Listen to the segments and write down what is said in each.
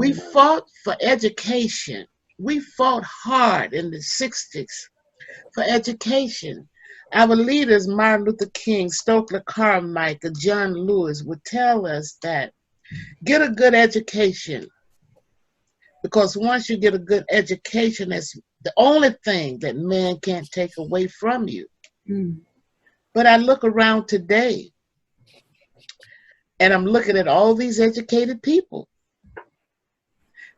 We fought for education. We fought hard in the 60s for education. Our leaders, Martin Luther King, Stokely Carmichael, John Lewis, would tell us that get a good education, because once you get a good education, that's the only thing that man can't take away from you. Mm. But I look around today and I'm looking at all these educated people.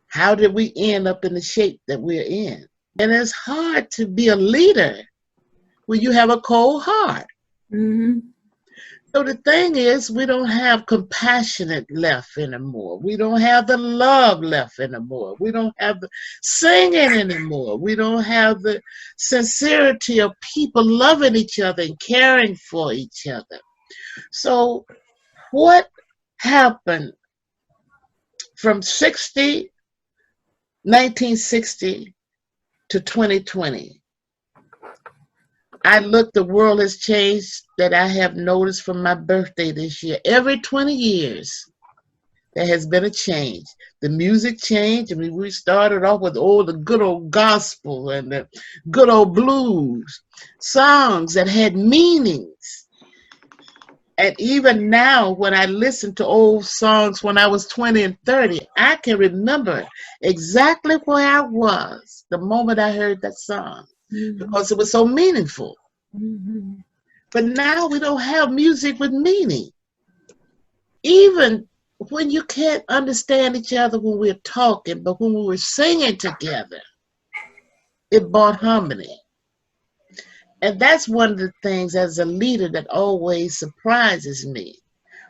How did we end up in the shape that we're in? And it's hard to be a leader when you have a cold heart. Mm-hmm. So the thing is, we don't have compassionate left anymore. We don't have the love left anymore. We don't have the singing anymore. We don't have the sincerity of people loving each other and caring for each other. So what happened from 1960 to 2020? I look, the world has changed that I have noticed from my birthday this year. Every 20 years, there has been a change. The music changed. I mean, we started off with the good old gospel and the good old blues, songs that had meanings. And even now, when I listen to old songs when I was 20 and 30, I can remember exactly where I was the moment I heard that song. Because it was so meaningful. Mm-hmm. But now we don't have music with meaning. Even when you can't understand each other when we're talking, but when we were singing together, it brought harmony. And that's one of the things as a leader that always surprises me.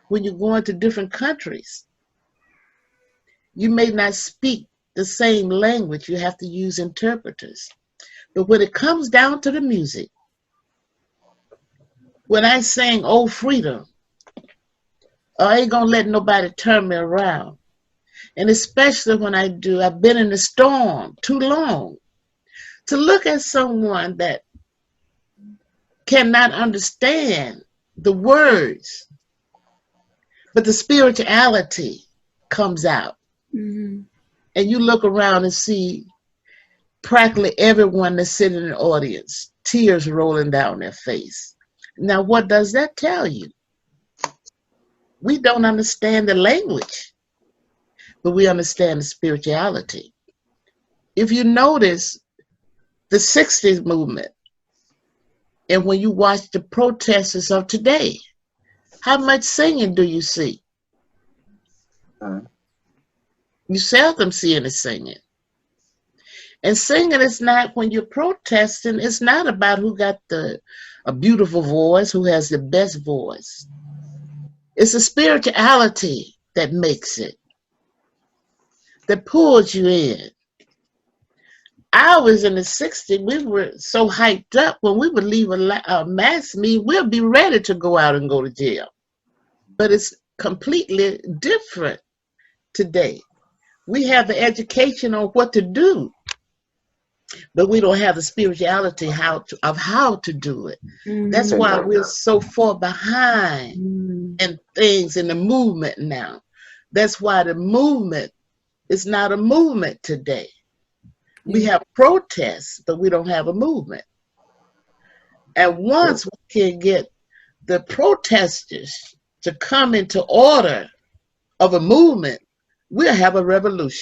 When you're going to different countries, you may not speak the same language. You have to use interpreters. But when it comes down to the music, when I sing "Oh Freedom," I ain't gonna let nobody turn me around. And especially when I do, I've been in the storm too long to look at someone that cannot understand the words, but the spirituality comes out. Mm-hmm. And you look around and see practically everyone that's sitting in the audience, tears rolling down their face. Now, what does that tell you? We don't understand the language, but we understand the spirituality. If you notice the 60s movement, and when you watch the protesters of today, how much singing do you see? You seldom see any singing. And singing is not, when you're protesting, it's not about who got a beautiful voice, who has the best voice. It's the spirituality that makes it, that pulls you in. I was in the 60s, we were so hyped up when we would leave a mass meeting, we'll be ready to go out and go to jail. But it's completely different today. We have the education on what to do, but we don't have the spirituality of how to do it. Mm-hmm. That's why we're so far behind in things in the movement now. That's why the movement is not a movement today. We have protests, but we don't have a movement. And once we can get the protesters to come into order of a movement, we'll have a revolution.